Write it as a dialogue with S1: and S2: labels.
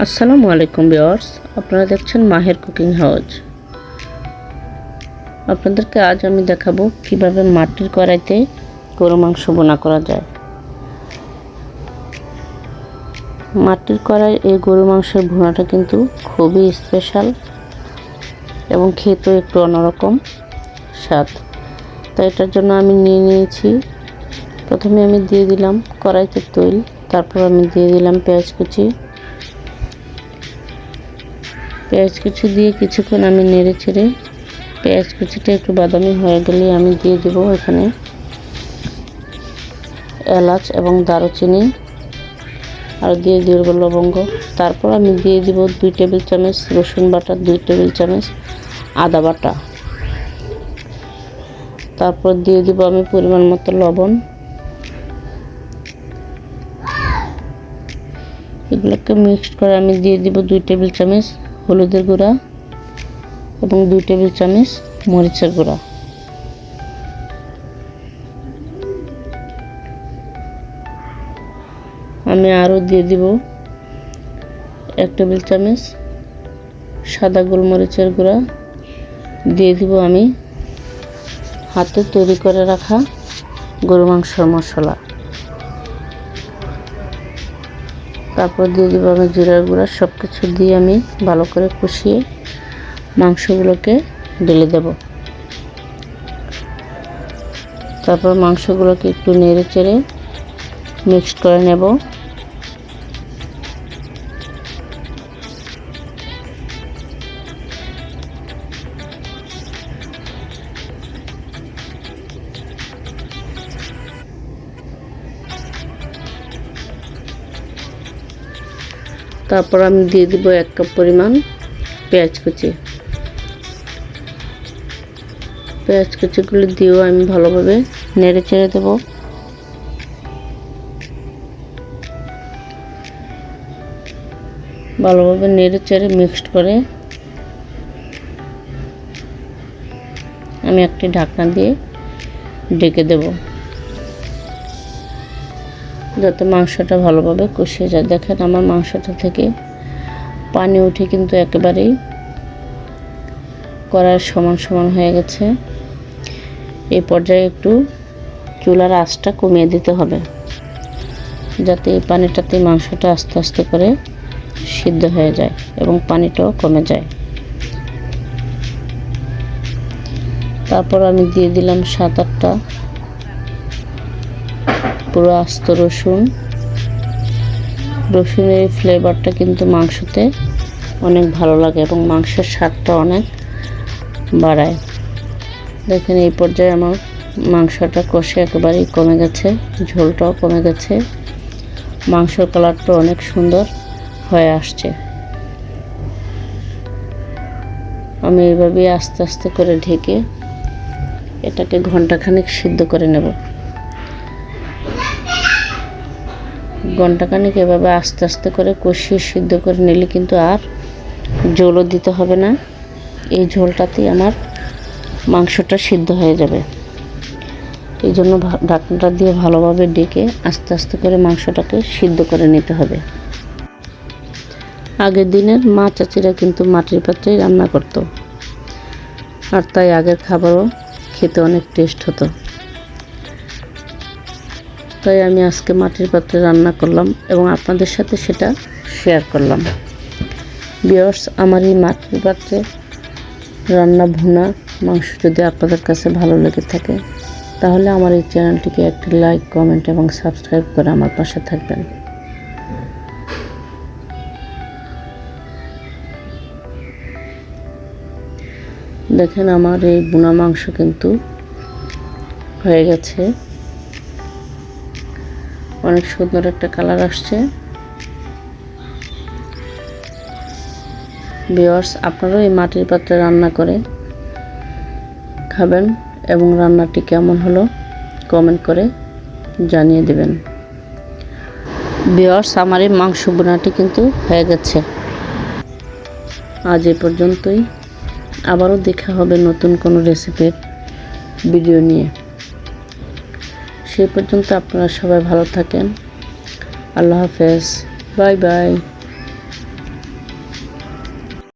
S1: আসসালামু আলাইকুম ভিউয়ার্স, আপনারা দেখছেন মাহের কুকিং হাউস। আপনাদেরকে আজ আমি দেখাবো কিভাবে মাটির কড়াইতে গরু মাংস ভুনা করা যায়। মাটির কড়াই এই গরু মাংসের ভুনাটা কিন্তু খুবই স্পেশাল এবং খেতেও একটু অন্যরকম স্বাদ। তো এটার জন্য আমি নিয়েছি, প্রথমে আমি দিয়ে দিলাম কড়াইতে তেল, তারপর আমি দিয়ে দিলাম পেঁয়াজ কুচি দিয়ে কিছুক্ষণ আমি নেড়ে চেড়ে পেঁয়াজ কুচিটা একটু বাদামি হয়ে গেলে আমি দিয়ে দেব এখানে এলাচ এবং দারুচিনি, আর দিয়ে দেব লবঙ্গ। তারপর আমি দিয়ে দিব 2 টেবিল চামচ রসুন বাটা, 2 টেবিল চামচ আদা বাটা। তারপর দিয়ে দিব আমি পরিমাণ মতো লবণ। এগুলোকে মিক্সড করে আমি দিয়ে দিব 2 টেবিল চামচ হলুদের গুঁড়া এবং 2 টেবিল চামচ মরিচের গুঁড়া। আমি আরও দিয়ে দিব 1 টেবিল চামচ সাদা গোলমরিচের গুঁড়া। দিয়ে দিব আমি হাতে তৈরি করে রাখা গরু মাংসের মশলা। তারপর দিয়ে দিব আমি জিরার গুঁড়া। সব কিছু দিয়ে আমি ভালো করে কষিয়ে মাংসগুলোকে ঢেলে দেব। তারপর মাংসগুলোকে একটু নেড়ে চেড়ে মিক্স করে নেব। তারপর আমি দিয়ে দিব 1 কাপ পরিমাণ পেঁয়াজ কুচিগুলো দিয়েও আমি ভালোভাবে নেড়ে চেড়ে দেব। ভালোভাবে নেড়ে চেড়ে মিক্সড করে আমি একটি ঢাকনা দিয়ে ঢেকে দেব, যাতে মাংসটা ভালোভাবে কষিয়ে যায়। দেখেন আমার মাংসটা থেকে পানি উঠে কিন্তু একেবারেই কড়াইয়ের সমান হয়ে গেছে। এই পর্যায়ে একটু চুলার আঁচটা কমিয়ে দিতে হবে, যাতে এই পানিটাতে মাংসটা আস্তে আস্তে করে সিদ্ধ হয়ে যায় এবং পানিটাও কমে যায়। তারপর আমি দিয়ে দিলাম 7-8টা পুরো আস্ত রসুনের ফ্লেভারটা কিন্তু মাংসতে অনেক ভালো লাগে এবং মাংসের স্বাদটা অনেক বাড়ায়। দেখেন এই পর্যায়ে আমার মাংসটা কষে একেবারেই কমে গেছে, ঝোলটাও কমে গেছে, মাংসের কালারটা অনেক সুন্দর হয়ে আসছে। আমি এইভাবে আস্তে আস্তে করে ঢেকে এটাকে ঘন্টাখানেক সিদ্ধ করে নেব। ঘন্টাখানেক এভাবে আস্তে আস্তে করে কষিয়ে সিদ্ধ করে নিলে কিন্তু আর ঝোলও দিতে হবে না, এই ঝোলটাতেই আমার মাংসটা সিদ্ধ হয়ে যাবে। এই জন্য ঢাকনাটা দিয়ে ভালোভাবে ডেকে আস্তে আস্তে করে মাংসটাকে সিদ্ধ করে নিতে হবে। আগের দিনের মা চাচিরা কিন্তু মাটির পাত্রে রান্না করত, আর তাই আগের খাবারও খেতে অনেক টেস্ট হতো। তাই আমি আজকে মাটির পাত্রে রান্না করলাম এবং আপনাদের সাথে সেটা শেয়ার করলাম। ভিউয়ার্স, আমার এই মাটির পাত্রে রান্না ভুনা মাংস যদি আপনাদের কাছে ভালো লেগে থাকে, তাহলে আমার এই চ্যানেলটিকে একটি লাইক, কমেন্ট এবং সাবস্ক্রাইব করে আমার পাশে থাকবেন। দেখেন আমার এই ভুনা মাংস কিন্তু হয়ে গেছে, অনেক সুন্দর একটা কালার আসছে। ভিউয়ার্স, আপনারাও এই মাটির পাত্রে রান্না করে খাবেন এবং রান্নাটি কেমন হলো কমেন্ট করে জানিয়ে দেবেন। ভিউয়ার্স, আমার এই মাংস ভুনাটি কিন্তু হয়ে গেছে। আজ এই পর্যন্তই, আবারও দেখা হবে নতুন কোনো রেসিপির ভিডিও নিয়ে। সেই পর্যন্ত আপনারা সবাই ভালো থাকেন। আল্লাহ হাফেজ, বাই বাই।